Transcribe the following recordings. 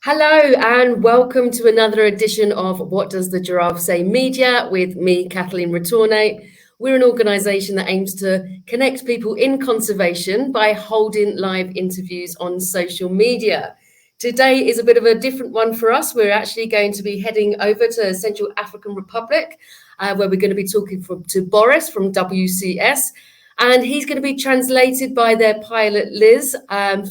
Hello and welcome to another edition of What Does the Giraffe Say Media with me, Kathleen Retourne. We're an organisation that aims to connect people in conservation by holding live interviews on social media. Today is a bit of a different one for us. We're actually going to be heading over to Central African Republic, where we're going to be talking to Boris from WCS. And he's going to be translated by their pilot, Liz,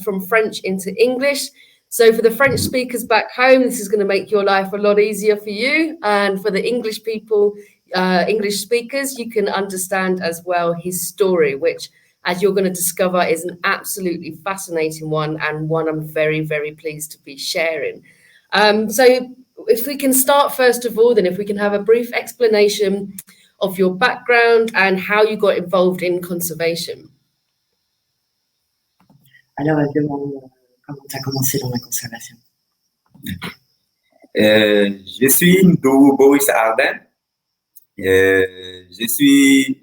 from French into English. So for the French speakers back home, this is going to make your life a lot easier for you. And for the English people, English speakers, you can understand as well his story, which, as you're going to discover, is an absolutely fascinating one and one I'm very, very pleased to be sharing. So if we can start, first of all, then if we can have a brief explanation of your background and how you got involved in conservation. Alors, elle demande comment tu as commencé dans la conservation. Je suis Ndourou Boris Arden. Je suis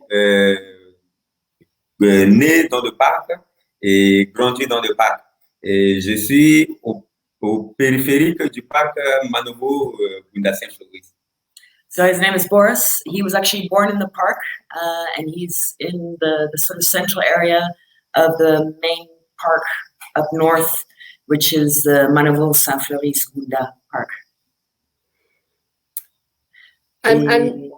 né dans le parc et grandi dans le parc. Et je suis au périphérique du parc Manovo Fondation Boris. So his name is Boris. He was actually born in the park, and he's in the sort of central area of the main park up north, which is the Manovo Saint-Floris Gunda Park. And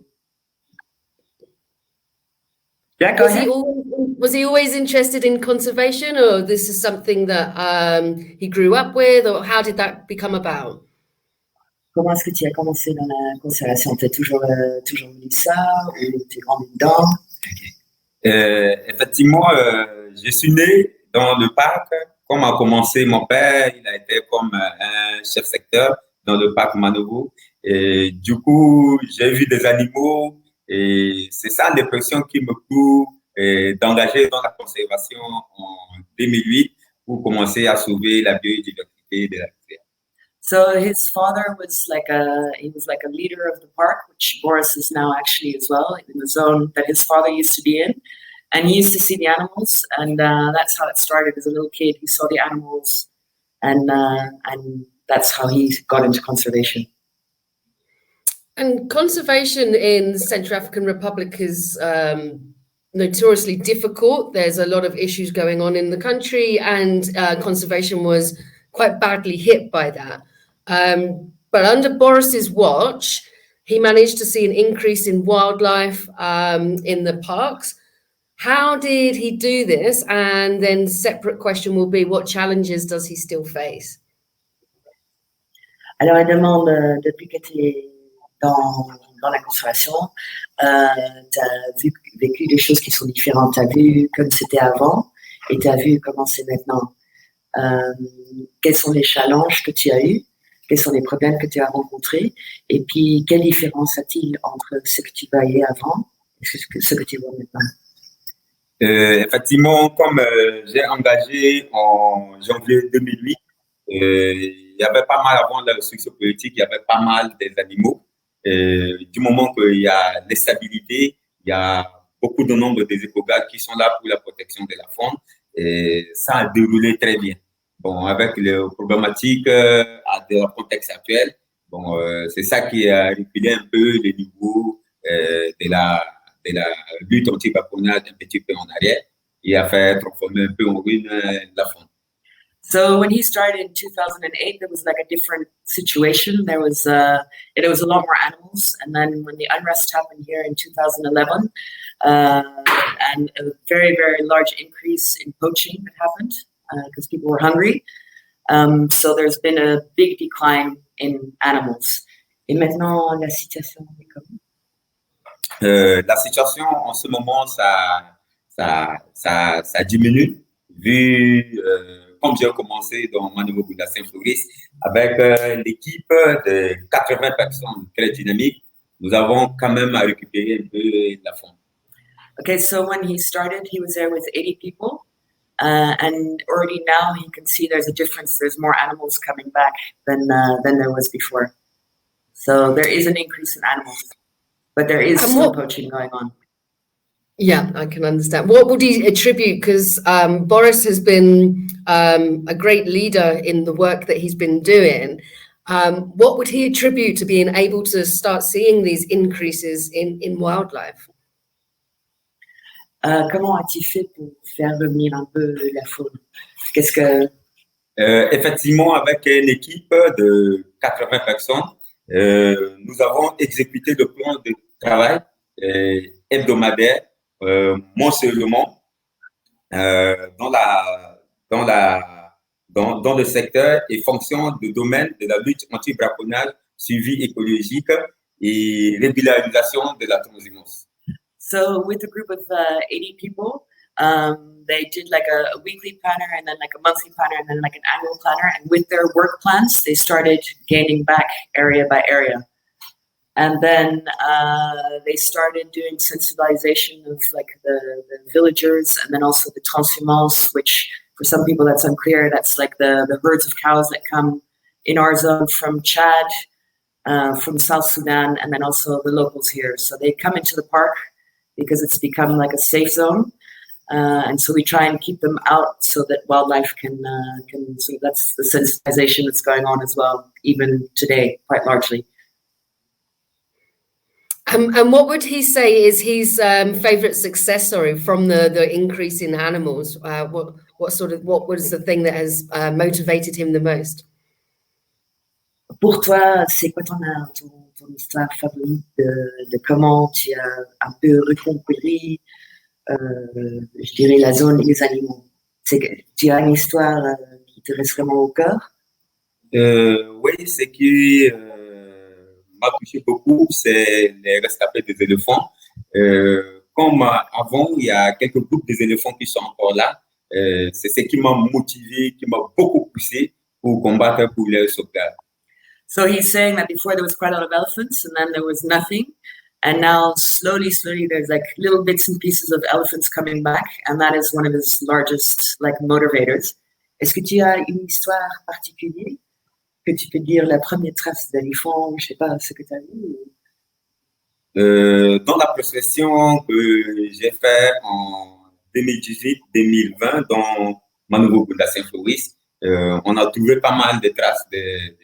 yeah, go ahead. Was he always interested in conservation, or this is something that he grew up with, or how did that become about? Comment est-ce que tu as commencé dans la conservation? Tu as toujours voulu ça ou tu es grandi dedans? Effectivement, je suis né dans le parc. Comme a commencé mon père, il a été comme un chef secteur dans le parc Manovo. Et du coup, j'ai vu des animaux et c'est ça l'impression qui me pousse d'engager dans la conservation en 2008 pour commencer à sauver la biodiversité de la terre. So his father was like a leader of the park, which Boris is now actually as well, in the zone that his father used to be in. And he used to see the animals, and that's how it started. As a little kid, he saw the animals, and that's how he got into conservation. And conservation in the Central African Republic is notoriously difficult. There's a lot of issues going on in the country, and conservation was quite badly hit by that. But under Boris's watch, he managed to see an increase in wildlife in the parks. How did he do this? And then separate question will be, what challenges does he still face? Alors, elle demande, depuis que tu es dans la conservation, tu as vécu des choses qui sont différentes. Tu as vu comme c'était avant et tu as vu comment c'est maintenant. Quels sont les challenges que tu as eus? Quels sont les problèmes que tu as rencontrés? Et puis, quelle différence a-t-il entre ce que tu voyais avant et ce que tu vois maintenant? Effectivement, comme j'ai engagé en janvier 2008, il y avait pas mal avant la socio-politique, il y avait pas mal des animaux. Du moment qu'il y a l'instabilité, il y a beaucoup de nombre des écogardes qui sont là pour la protection de la faune. Et ça a déroulé très bien. Bon, avec les problématiques de leur contexte actuel, bon, c'est ça qui a reculé un peu les niveaux de la lutte anti-vaccinale un petit peu en arrière et a fait transformer un peu en ruine la faune. So when he started in 2008, there was like a different situation. There was a lot more animals, and then when the unrest happened here in 2011, and a very, very large increase in poaching that happened because people were hungry. So there's been a big decline in animals. Et maintenant, la situation est comment? La situation en ce moment, ça diminue vu comme j'ai commencé dans Manovo Fondation Boris avec l'équipe de 80 personnes très dynamiques, nous avons quand même récupéré un peu de la faune. Okay, so when he started, he was there with 80 people, and already now he can see there's a difference. There's more animals coming back than there was before. So there is an increase in animals. But there is still poaching going on. Yeah, I can understand. What would he attribute? Because Boris has been a great leader in the work that he's been doing. What would he attribute to being able to start seeing these increases in wildlife? Comment a-t-il fait pour faire revenir un peu la faune? Qu'est-ce que... Effectivement, avec une équipe de 80 personnes, nous avons exécuté le plan de travail hebdomadaire mensuellement dans le secteur et fonction du domaine de la lutte anti-braconnage, suivi écologique et régularisation de la transhumance. So with a group of 80 people, they did like a weekly planner and then like a monthly planner and then like an annual planner. And with their work plans, they started gaining back area by area. And then they started doing sensibilization of like the villagers and then also the transhumance, which for some people that's unclear. That's like the herds of cows that come in our zone from Chad, from South Sudan, and then also the locals here. So they come into the park because it's become like a safe zone. And so we try and keep them out so that wildlife can so that's the sensitization that's going on as well, even today, quite largely. And what would he say is his favorite success story from the increase in animals? What was the thing that has motivated him the most? Pour toi, c'est quoi ton histoire favorite de comment tu as un peu reconquéri, je dirais, la zone et les animaux? Tu as une histoire qui te reste vraiment au cœur? Oui, ce qui m'a touché beaucoup, c'est les rescapés des éléphants. Comme avant, il y a quelques groupes des éléphants qui sont encore là. C'est ce qui m'a motivé, qui m'a beaucoup poussé pour combattre pour les sauvegarde. So he's saying that before there was quite a lot of elephants and then there was nothing. And now slowly, there's like little bits and pieces of elephants coming back. And that is one of his largest like motivators. Est-ce que tu as une histoire particulière que tu peux dire la première trace d'éléphant, je sais pas, ce que tu as vu? Dans la prospection que j'ai fait en 2018-2020 dans ma nouvelle de Saint-Floris, on a trouvé pas mal de traces des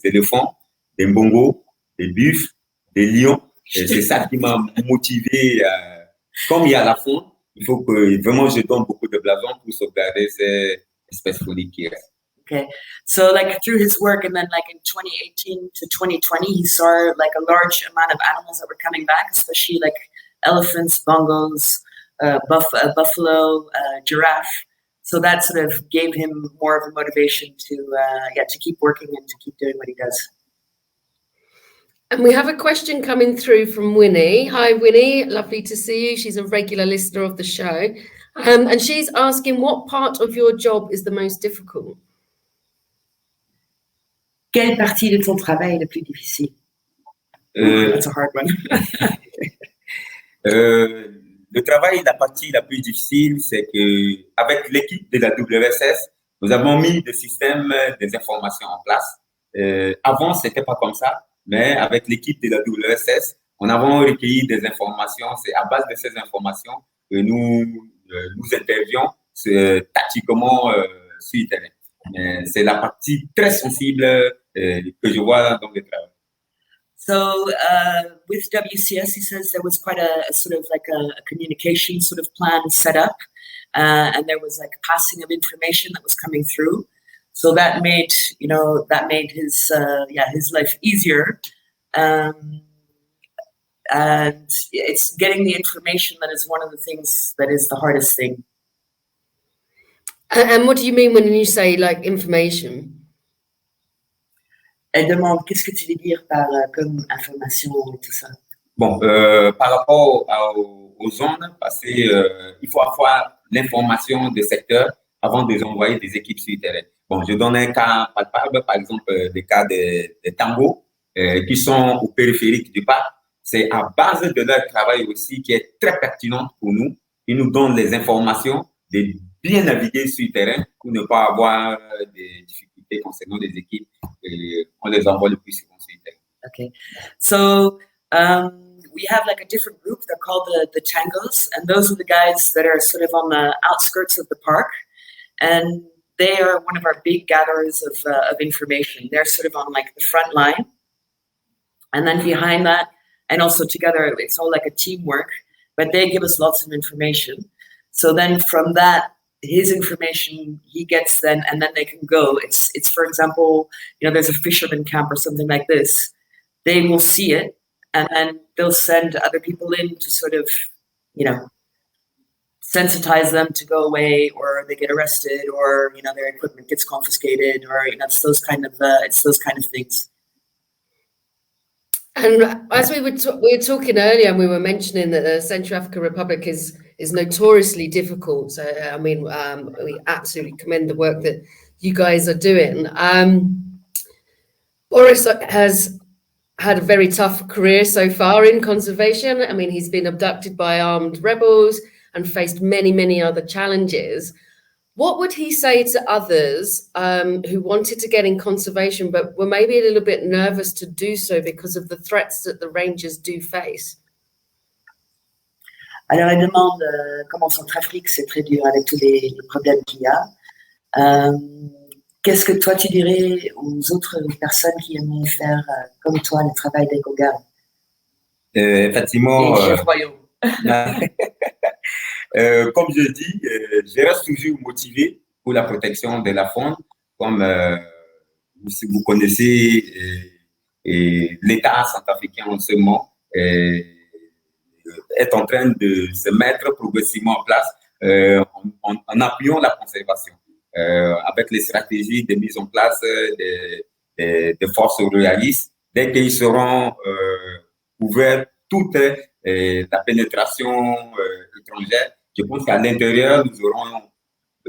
éléphants, des mbongos, des buffles, des lions. Et c'est ça qui m'a motivé. Comme il y a la faune, il faut que vraiment je donne beaucoup de blason pour sauvegarder ces espèces phoniques qui restent. Okay, so like through his work, and then like in 2018 to 2020, he saw like a large amount of animals that were coming back, especially like elephants, bongos, buffalo, giraffe. So that sort of gave him more of a motivation to keep working and to keep doing what he does. And we have a question coming through from Winnie. Hi, Winnie. Lovely to see you. She's a regular listener of the show. And she's asking, what part of your job is the most difficult? Quelle partie de ton travail est la plus difficile? That's a hard one. Le travail, la partie la plus difficile, c'est que avec l'équipe de la WSS, nous avons mis des systèmes des informations en place. Avant, c'était pas comme ça, mais avec l'équipe de la WSS, on a recueilli des informations. C'est à base de ces informations que nous intervions tactiquement sur le terrain. C'est la partie très sensible que je vois dans le travail. So with WCS, he says there was quite a sort of like a communication sort of plan set up, and there was like passing of information that was coming through. So that made his life easier. And it's getting the information that is one of the things that is the hardest thing. And what do you mean when you say like information? Elle demande qu'est-ce que tu veux dire par comme information et tout ça. Bon, par rapport aux zones, parce que il faut avoir l'information des secteurs avant de les envoyer des équipes sur le terrain. Bon, je donne un cas palpable, par exemple le cas des tangos qui sont au périphérique du parc. C'est à base de leur travail aussi qui est très pertinente pour nous. Ils nous donnent les informations de bien naviguer sur le terrain pour ne pas avoir des difficultés concernant les équipes et on les envoie le plus souvent sur le terrain. Okay, so we have like a different group group. They're called the Tangos, and those are the guys that are sort of on the outskirts of the park. And they are one of our big gatherers of information. They're sort of on like the front line. And then behind that, and also together, it's all like a teamwork, but they give us lots of information. So then from that, his information he gets then, and then they can go. It's for example, there's a fisherman camp or something like this. They will see it, and then they'll send other people in to sort of, sensitize them to go away, or they get arrested, or their equipment gets confiscated, or it's those kind of things. And as we were talking earlier, and we were mentioning that the Central African Republic is notoriously difficult. So we absolutely commend the work that you guys are doing. Boris has had a very tough career so far in conservation. I mean, he's been abducted by armed rebels and faced many, many other challenges. What would he say to others who wanted to get in conservation but were maybe a little bit nervous to do so because of the threats that the rangers do face? Alors, il demande comment Centrafrique, c'est très dur avec tous les problèmes qu'il y a. Qu'est-ce que toi tu dirais aux autres personnes qui aimeraient faire comme toi le travail des Gogards? Effectivement, comme je dis, je reste toujours motivé pour la protection de la faune, comme vous connaissez l'État centrafricain en ce moment est en train de se mettre progressivement en place en appuyant la conservation. Avec les stratégies de mise en place des forces ruralistes, dès qu'ils seront ouverts toute la pénétration étrangère, je pense qu'à l'intérieur,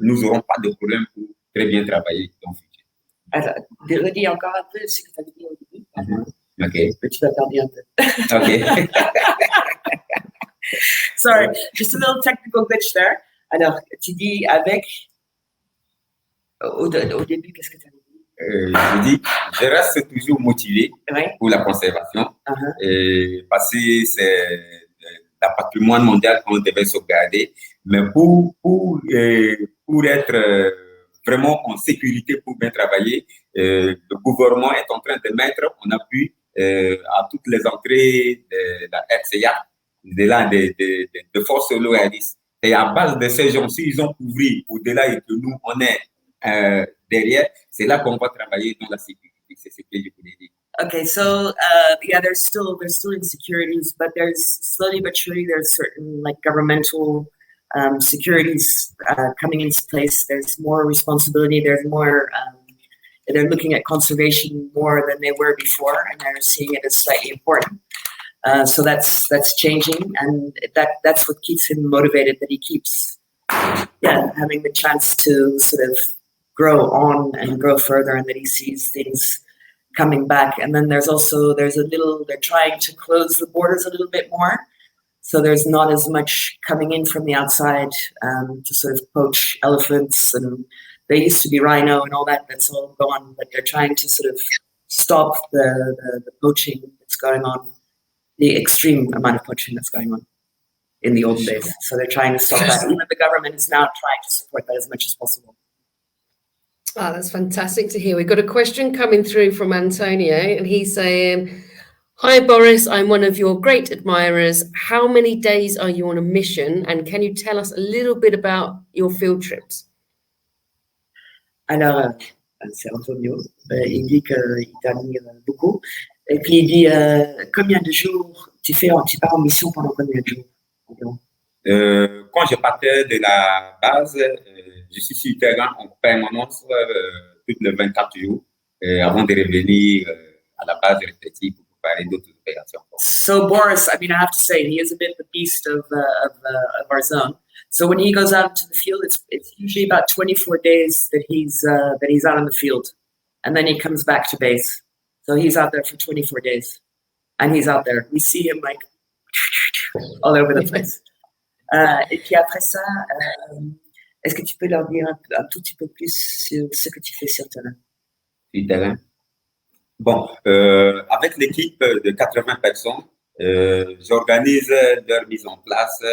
nous aurons pas de problème pour très bien travailler dans le futur. Alors, redis encore un peu ce que tu as dit au début. OK. Mais tu vas perdre un peu. OK. Sorry, just a little technical glitch there. Alors, tu dis avec... Au début, qu'est-ce que tu as dit? Je dis, je reste toujours motivé pour la conservation parce que c'est le patrimoine mondial qu'on devait sauvegarder. Mais pour être vraiment en sécurité, pour bien travailler, le gouvernement est en train de mettre en appui à toutes les entrées de la RCA, de forces loyalistes. Et à base de ces gens, s'ils ont couvert au-delà et que nous, on est derrière, c'est là qu'on va travailler dans la sécurité. C'est ce que je voulais dire. Okay, so yeah, there's still insecurities, but there's slowly but surely there's certain like governmental securities coming into place. There's more responsibility. There's more. They're looking at conservation more than they were before, and they're seeing it as slightly important. So that's changing, and that's what keeps him motivated. That he keeps, having the chance to sort of grow on and grow further, and that he sees things coming back. And then they're trying to close the borders a little bit more. So there's not as much coming in from the outside to sort of poach elephants. And there used to be rhino and all that, that's all gone. But they're trying to sort of stop the poaching that's going on, the extreme amount of poaching that's going on in the olden days. So they're trying to stop that. Even the government is now trying to support that as much as possible. Oh, that's fantastic to hear. We've got a question coming through from Antonio, and he's saying, "Hi, Boris, I'm one of your great admirers. How many days are you on a mission? And can you tell us a little bit about your field trips?" Alors, c'est Antonio. Il dit qu'il t'admire beaucoup. Et puis, il dit, combien de jours tu pars en mission pendant combien de jours? Quand je partais de la base, je suis sur le terrain en permanence tous les 24 jours avant de revenir à la base respective pour préparer d'autres opérations. So Boris, I mean, I have to say, he is a bit the beast of our zone. So when he goes out to the field, it's usually about 24 days that he's out in the field, and then he comes back to base. So he's out there for 24 days, and he's out there. We see him like all over the place. Et puis après ça, est-ce que tu peux leur dire un tout petit peu plus sur ce que tu fais sur terrain? Sur terrain. Bon, avec l'équipe de 80 personnes, J'organise leur mise en place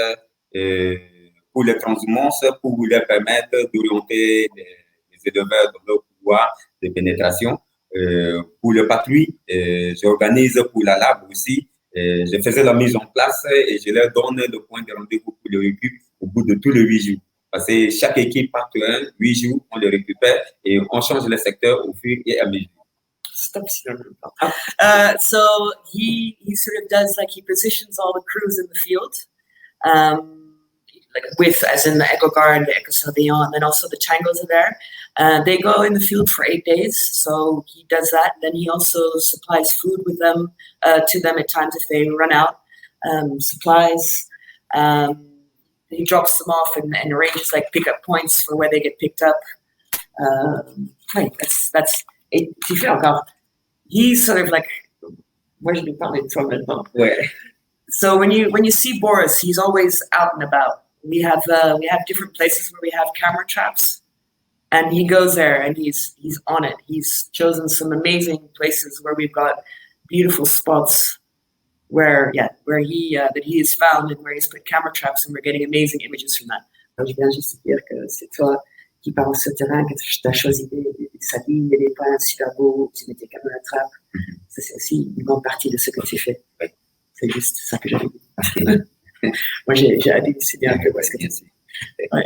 pour les transhumances, pour leur permettre d'orienter les éleveurs dans leur pouvoir de pénétration. Pour le patrouille, j'organise pour la lab aussi. Je faisais la mise en place et je leur donne le point de rendez-vous pour le récup au bout de tous les 8 jours. Parce que chaque équipe part 8 jours, on le récupère et on change le secteur au fur et à mesure. So he sort of does, like, he positions all the crews in the field, like with, as in the Eco Guard, the Eco Surveillant, and then also the tangos are there. They go in the field for 8 days, so he does that. Then he also supplies food with them, to them at times if they run out, supplies. He drops them off and arranges, like, pickup points for where they get picked up. Right, that's it. He's sort of like, where did he probably throw it up? Where? So when you see Boris, he's always out and about. We have different places where we have camera traps, and he goes there and he's on it. He's chosen some amazing places where we've got beautiful spots where he is found and where he's put camera traps, and we're getting amazing images from that. Je viens juste dire que c'est toi qui pars sur le terrain, que tu as choisi des salis, des points super beaux, tu mets tes caméras trappes. Ça, c'est aussi une grande partie de ce que tu fais. C'est juste ça que j'avais dit. Moi, j'ai halluciné un peu ce que tu dis. Ouais.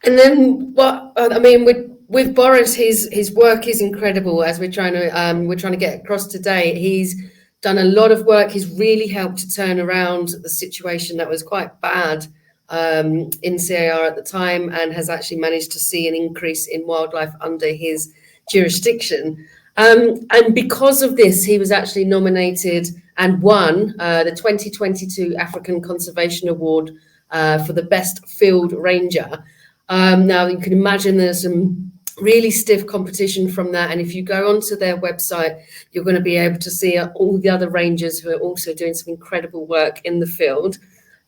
And then, what I mean, with Boris, his work is incredible. As we're trying to get across today, he's done a lot of work. He's really helped to turn around the situation that was quite bad in CAR at the time, and has actually managed to see an increase in wildlife under his jurisdiction. And because of this, he was actually nominated and won the 2022 African Conservation Award for the best field ranger. Now, you can imagine there's some really stiff competition from that. And if you go onto their website, you're going to be able to see all the other rangers who are also doing some incredible work in the field.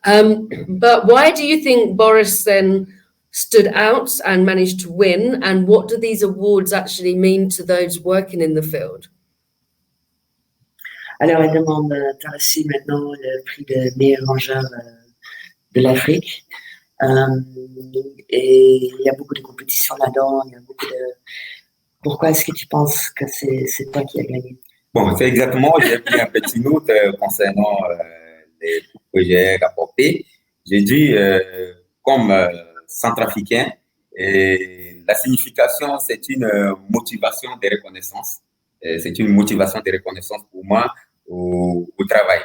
But why do you think Boris then stood out and managed to win? And what do these awards actually mean to those working in the field? Alors, elle demande, tu as reçu maintenant le prix de meilleur rangeur de l'Afrique. Et il y a beaucoup de compétitions là-dedans. Il y a beaucoup de... Pourquoi est-ce que tu penses que c'est toi qui as gagné? Bon, c'est exactement, j'ai pris un petit note concernant les projets apportés. J'ai dit, comme Centrafricaine, et la signification, c'est une motivation de reconnaissance. C'est une motivation de reconnaissance pour moi au travail.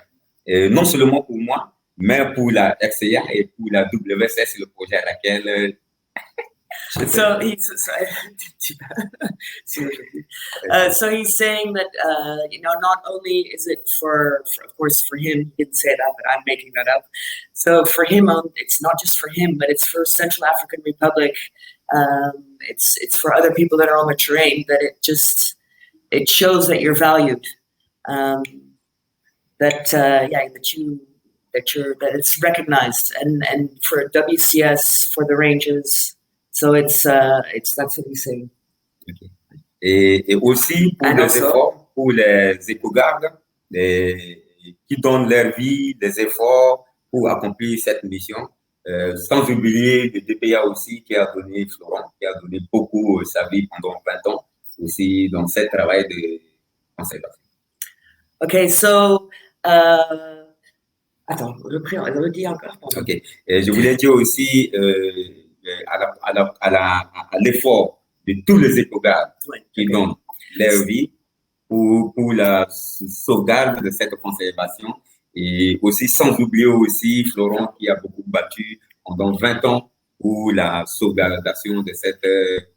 Et non seulement pour moi, mais pour la FCA et pour la WSS, le projet à laquelle... So he's saying that, not only is it for of course, for him, he didn't say that, but I'm making that up. So for him, it's not just for him, but it's for Central African Republic. It's for other people that are on the terrain, that it shows that you're valued. That it's recognized, and for WCS, for the ranges. So it's that's what he's saying. Okay. Et aussi pour les efforts, pour les éco-gardes, qui donnent leur vie, des efforts pour accomplir cette mission. Sans oublier le DPA aussi qui a donné Florent, qui a donné beaucoup sa vie pendant 20 ans aussi dans ce travail de conservation. Okay, so attends, le dis encore. Ok. Je voulais dire aussi à l'effort de tous les éco-gardes qui donnent leur vie pour la sauvegarde de cette conservation, et aussi sans oublier aussi Florent qui a beaucoup battu pendant 20 ans pour la sauvegardation de cette de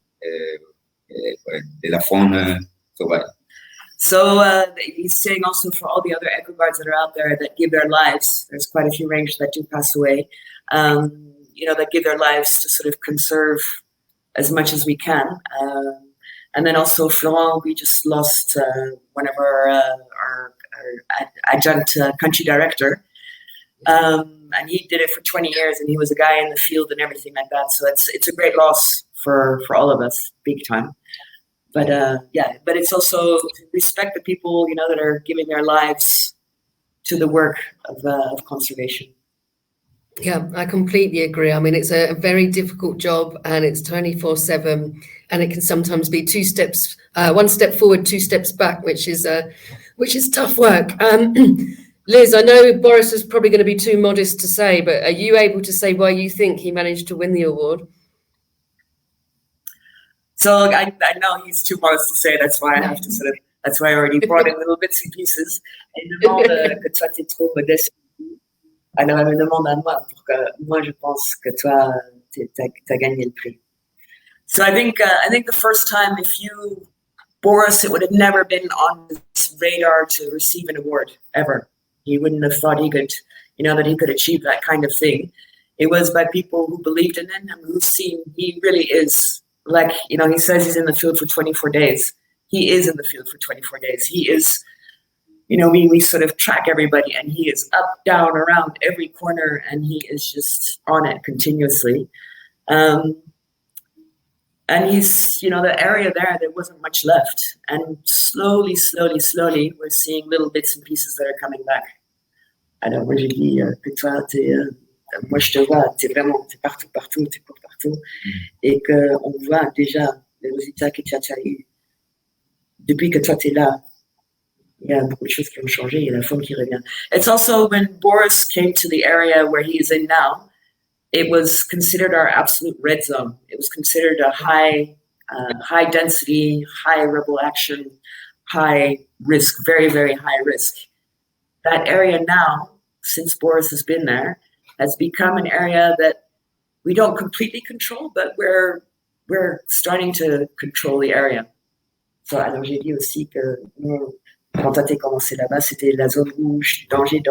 la faune sauvage. So he's saying also for all the other eco guards that are out there that give their lives. There's quite a few rangers that do pass away. That give their lives to sort of conserve as much as we can. And then also Florent, we just lost one of our adjunct country director. And he did it for 20 years, and he was a guy in the field and everything like that. So it's a great loss for all of us, big time. But but it's also respect the people, that are giving their lives to the work of conservation. Yeah, I completely agree. I mean, it's a very difficult job, and it's 24/7, and it can sometimes be one step forward, two steps back, which is tough work. Liz, I know Boris is probably going to be too modest to say, but are you able to say why you think he managed to win the award? So I know he's too modest to say. That's why I have to that's why I already brought in little bits and pieces. Il demande que toi t'es trop modeste. Alors elle me demande à moi pour que moi je pense que toi t'as gagné le prix. So I think the first time, Boris, it would have never been on his radar to receive an award ever. He wouldn't have thought he could, that he could achieve that kind of thing. It was by people who believed in him and who've seen he really is, like, he says he's in the field for 24 days. He is in the field for 24 days. He is, we sort of track everybody, and he is up, down, around every corner, and he is just on it continuously. And he's, the area there wasn't much left. And slowly, we're seeing little bits and pieces that are coming back. Alors, moi, j'ai dit que toi, moi, je te vois, t'es partout, t'es partout. Et qu'on voit déjà les résultats que tu as eu. Depuis que toi, t'es là, il y a beaucoup de choses qui ont changé, il y a la faune qui revient. It's also when Boris came to the area where he is in now, it was considered our absolute red zone. It was considered a high density, high rebel action, high risk, very, very high risk. That area now, since Boris has been there, has become an area that we don't completely control, but we're starting to control the area. So, alors j'ai dit aussi que quand tu as commencé là-bas, c'était la zone rouge, danger,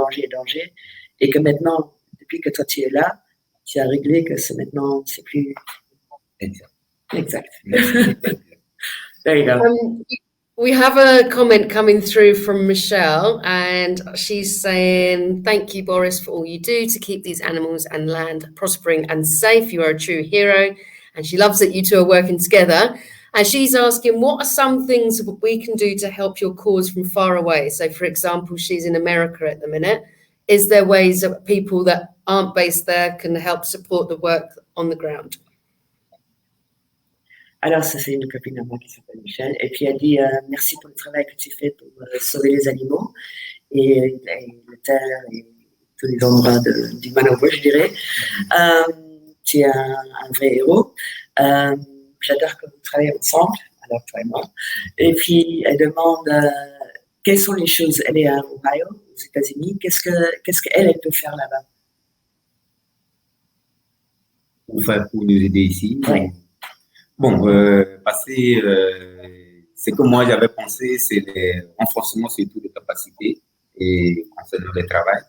et que maintenant, depuis que toi tu es là, tu as réglé que c'est plus exact. There you go. We have a comment coming through from Michelle, and she's saying, thank you, Boris, for all you do to keep these animals and land prospering and safe. You are a true hero. And she loves that you two are working together. And she's asking, what are some things we can do to help your cause from far away? So, for example, she's in America at the minute. Is there ways that people that aren't based there can help support the work on the ground? Alors, ça, c'est une copine à moi qui s'appelle Michel. Et puis, elle dit merci pour le travail que tu fais pour sauver les animaux et la terre et tous les endroits du Manobro, je dirais. Tu es un vrai héros. J'adore que vous travaillez ensemble, alors toi et moi. Et puis, elle demande quelles sont les choses. Elle est à Ohio, aux États-Unis. Qu'est-ce qu'elle peut faire là-bas? Pour nous aider ici. Oui. Bon, parce que ce que moi j'avais pensé, c'est le renforcement surtout de capacité et concernant le travail.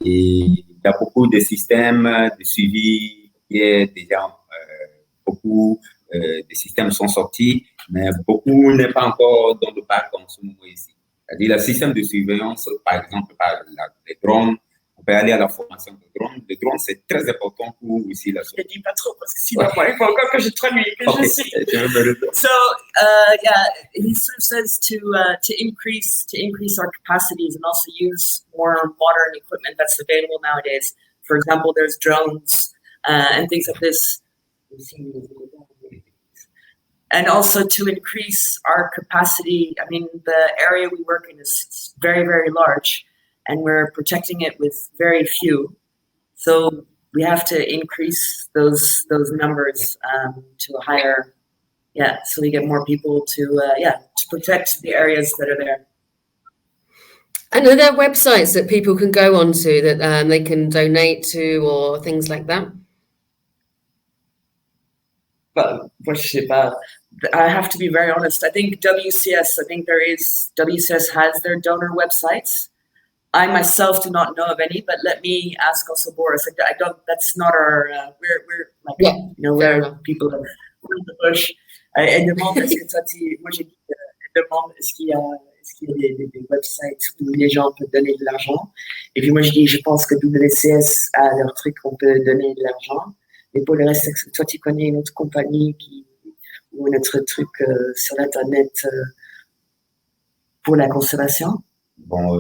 Et il y a beaucoup de systèmes de suivi qui est déjà beaucoup de systèmes sont sortis, mais beaucoup n'est pas encore dans le parc en ce moment ici. C'est-à-dire le système de surveillance, par exemple, par les drones. On peut aller à la formation de drones. Le drone, c'est très important pour aussi la Je ne dis pas trop parce que sinon, moi, il faut encore que je traduise, que je suis. So, he sort of says to increase our capacities and also use more modern equipment that's available nowadays. For example, there's drones and things like this. And also to increase our capacity. I mean, the area we work in is very, very large. And we're protecting it with very few. So we have to increase those numbers to a higher, so we get more people to protect the areas that are there. And are there websites that people can go onto that they can donate to or things like that? Well, je sais pas. I have to be very honest. I think WCS has their donor websites. I myself do not know of any, but let me ask also Boris. I don't. That's not our. We're like we're people of the bush. Elle demande est-ce que moi j'ai dit. Elle demande est-ce qu'il y a des websites où les gens peuvent donner de l'argent. Et puis moi je dis je pense que WCS a leur truc où on peut donner de l'argent. Mais pour le reste, toi tu connais une autre compagnie ou notre truc sur l'internet pour la conservation? Bon,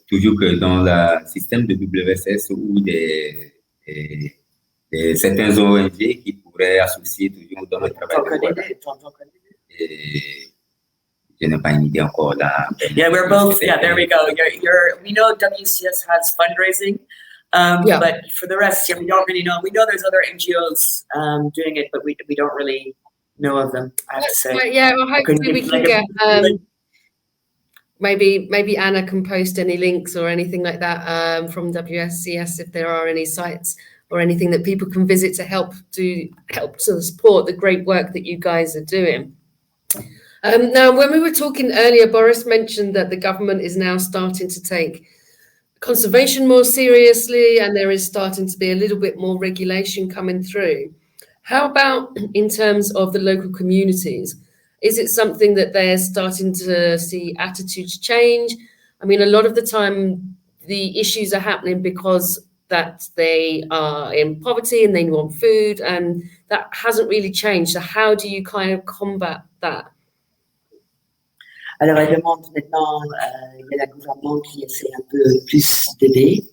toujours que dans le système de WSS ou certains ONG qui pourraient associer toujours dans le travail. Et je n'ai pas une idée encore là. Yeah, we're both. Yeah, there we go. We know WCS has fundraising, but for the rest, we don't really know. We know there's other NGOs doing it, but we don't really know of them. I have to say. Yeah, well, hopefully we can get. Maybe Anna can post any links or anything like that from WSCS if there are any sites or anything that people can visit to help to support the great work that you guys are doing. Now, when we were talking earlier, Boris mentioned that the government is now starting to take conservation more seriously, and there is starting to be a little bit more regulation coming through. How about in terms of the local communities? Is it something that they're starting to see attitudes change? I mean, a lot of the time, the issues are happening because that they are in poverty and they want food, and that hasn't really changed. So how do you kind of combat that? Alors, elle demande maintenant, il y a la gouvernement qui essaie un peu plus d'aider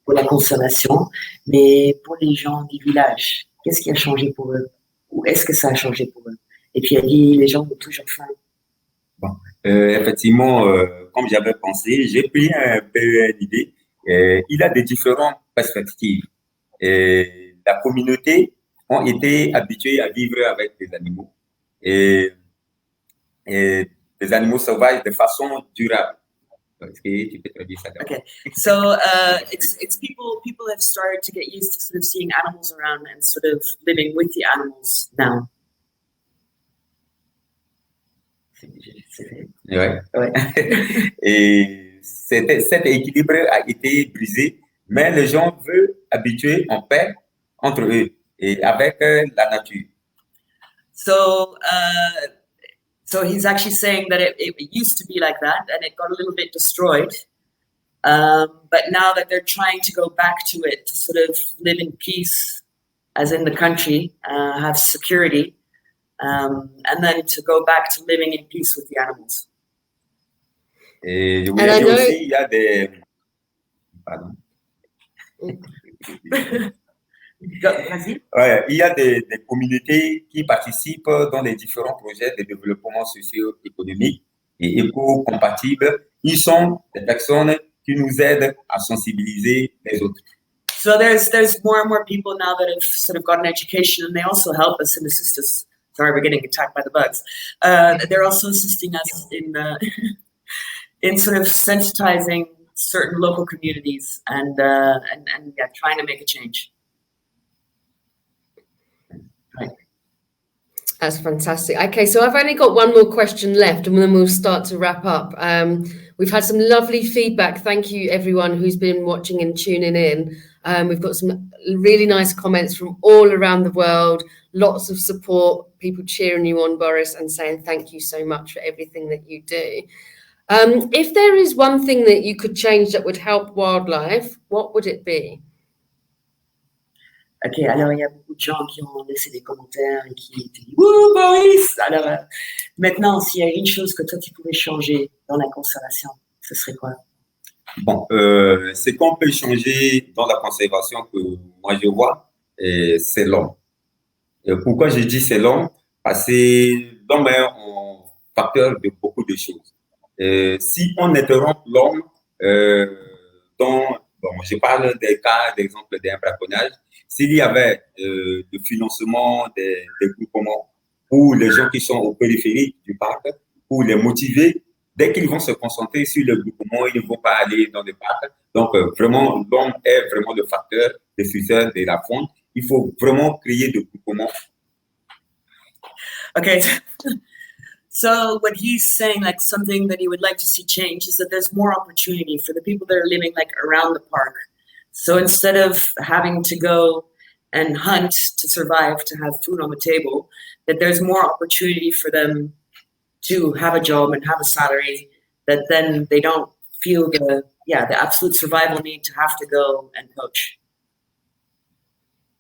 pour la conservation, mais pour les gens du village, qu'est-ce qui a changé pour eux? Ou est-ce que ça a changé pour eux? Et puis elle dit, les gens ont toujours faim. Bon, effectivement, comme j'avais pensé, j'ai pris un peu l'idée. Il a des différentes perspectives. La communauté ont été habitués à vivre avec des animaux et des animaux sauvages de façon durable. Est-ce que tu peux traduire ça? Okay, so it's people have started to get used to sort of seeing animals around and sort of living with the animals now. Ouais. Et cet équilibre a été brisé, mais les gens veulent habituer en paix entre eux et avec la nature. So he's actually saying that it used to be like that and it got a little bit destroyed. But now that they're trying to go back to it, to sort of live in peace, as in the country, have security, and then to go back to living in peace with the animals. Et je voulais dire aussi, il y a des... Pardon. Ouais, il y a des communautés qui participent dans les différents projets de développement socio-économique et éco-compatibles. Ils sont des personnes qui nous aident à sensibiliser les autres. So there's more and more people now that have sort of gotten education, and they also help us and assist us. Sorry, we're getting attacked by the bugs. They're also assisting us in sort of sensitizing certain local communities and trying to make a change. Right. That's fantastic. Okay, so I've only got one more question left and then we'll start to wrap up. We've had some lovely feedback. Thank you, everyone who's been watching and tuning in. We've got some really nice comments from all around the world, lots of support, people cheering you on, Boris, and saying thank you so much for everything that you do. If there is one thing that you could change that would help wildlife, what would it be? Ok, alors il y a beaucoup de gens qui ont laissé des commentaires et qui disent « Wouh, Boris !» Alors, maintenant, s'il y a une chose que toi, tu pouvais changer dans la conservation, ce serait quoi? Bon, ce qu'on peut changer dans la conservation que moi je vois, c'est l'homme. Pourquoi je dis c'est l'homme? Parce que l'homme est un facteur de beaucoup de choses. Si on interrompt l'homme, je parle des cas d'exemple d'un braconnage, s'il y avait le financement des groupements pour les gens qui sont au périphérique du parc, pour les motiver, dès qu'ils vont se concentrer sur le groupement, ils ne vont pas aller dans le parc. Donc, vraiment, l'homme est vraiment le facteur destructeur de la faune. Il faut vraiment créer des groupements. Okay. So what he's saying, like something that he would like to see change, is that there's more opportunity for the people that are living like around the park. So instead of having to go and hunt to survive, to have food on the table, that there's more opportunity for them to have a job and have a salary, that then they don't feel the absolute survival need to have to go and poach.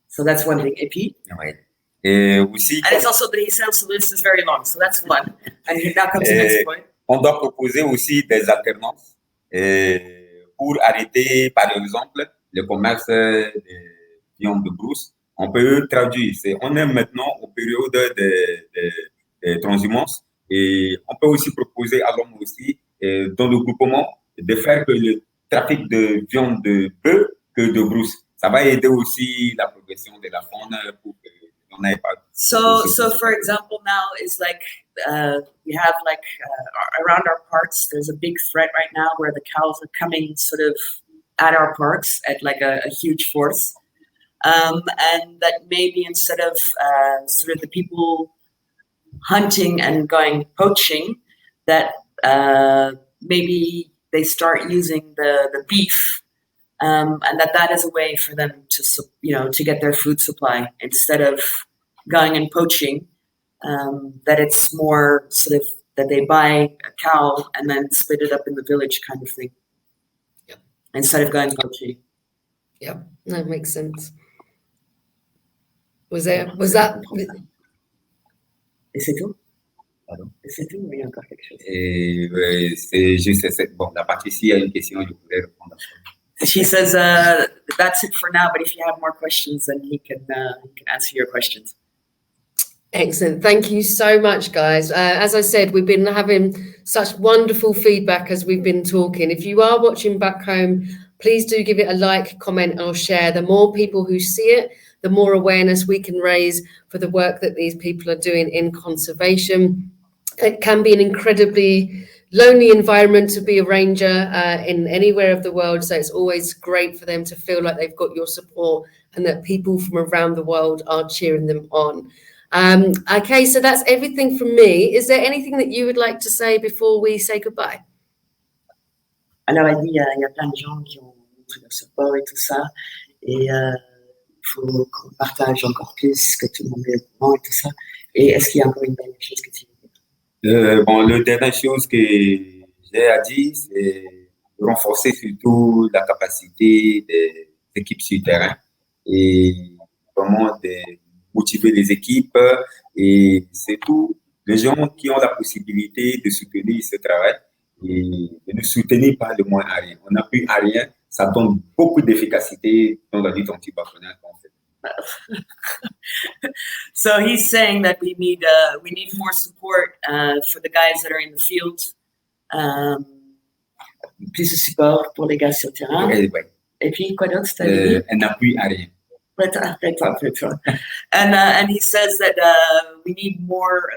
So that's one thing. Et puis? Ouais. Et aussi, And it's also that he says the list is very long, so that's one. And now comes the next point. On doit proposer aussi des alternances pour arrêter, par exemple, le commerce des viandes de brousse. On peut traduire. On est maintenant aux périodes de transhumance et on peut aussi proposer à l'homme aussi, dans le groupement, de faire que le trafic de viande de bœuf que de brousse. Ça va aider aussi la progression de la faune pour que on n'ait pas. So for example, now is like we have like around our parks. There's a big threat right now where the cows are coming sort of at our parks at like a huge force, and that maybe instead of sort of the people hunting and going poaching, that maybe they start using the beef, and that is a way for them to get their food supply instead of going and poaching. That it's more sort of that they buy a cow and then split it up in the village kind of thing. Yep. Instead of going poaching. Yeah, that makes sense. Was that? Et c'est tout? Pardon? Et c'est tout ou il y a encore quelque chose? Et c'est juste bon, la partie s'il y a une question, je pourrais répondre. She says that's it for now, but if you have more questions, then he can answer your questions. Excellent. Thank you so much, guys. As I said, we've been having such wonderful feedback as we've been talking. If you are watching back home, please do give it a like, comment, or share. The more people who see it, the more awareness we can raise for the work that these people are doing in conservation. It can be an incredibly lonely environment to be a ranger in anywhere of the world. So it's always great for them to feel like they've got your support and that people from around the world are cheering them on. Okay, so that's everything from me. Is there anything that you would like to say before we say goodbye? Alors, elle dit, il y a plein de gens qui ont montré leur support et tout ça. Et il faut qu'on partage encore plus, que tout le monde est au courant et tout ça. Et est-ce qu'il y a encore une dernière chose que tu veux dire? Bon, la dernière chose que j'ai à dire, c'est de renforcer surtout la capacité des équipes sur le terrain et vraiment de motiver les équipes et c'est tout les gens qui ont la possibilité de soutenir ce travail et de nous soutenir par le moins à rien. On n'a plus à rien, ça donne beaucoup d'efficacité dans la lutte anti-baconiale en fait. So he's saying that we need more support for the guys that are in the field. Plus de support pour les gars sur le terrain. Ouais. Et puis, quoi d'autre, c'est elle n'a plus à rien. And he says that we need more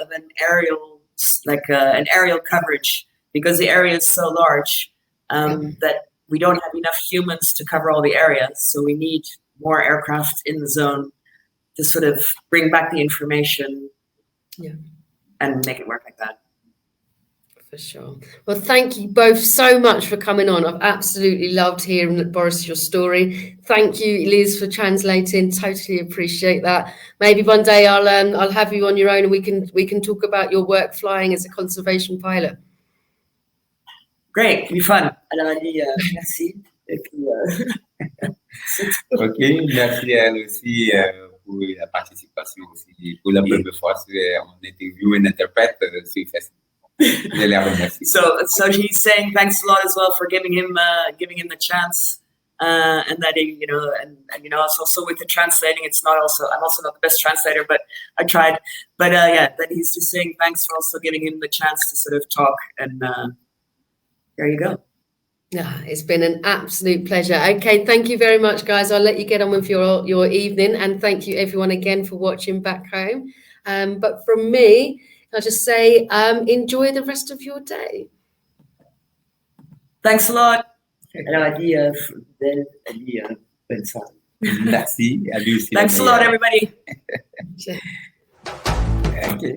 of an aerial, like an aerial coverage, because the area is so large that we don't have enough humans to cover all the area. So we need more aircraft in the zone to sort of bring back the information and make it work like that. For sure. Well, thank you both so much for coming on. I've absolutely loved hearing, Boris, your story. Thank you, Liz, for translating. Totally appreciate that. Maybe one day I'll have you on your own and we can talk about your work flying as a conservation pilot. Great, it'll be fun. Alors, elle dit merci. Et puis, Ok, merci à elle aussi pour la participation aussi, pour la première fois en interview et interprète sur Facebook. So he's saying thanks a lot as well for giving him the chance, and that it's also with the translating. I'm also not the best translator, but I tried. But that he's just saying thanks for also giving him the chance to sort of talk. And there you go. Yeah, it's been an absolute pleasure. Okay, thank you very much, guys. I'll let you get on with your evening, and thank you everyone again for watching back home. But from me, I'll just say enjoy the rest of your day. Thanks a lot. alors, elle dit bonne soirée. Merci. Thanks a lot, everybody. Okay.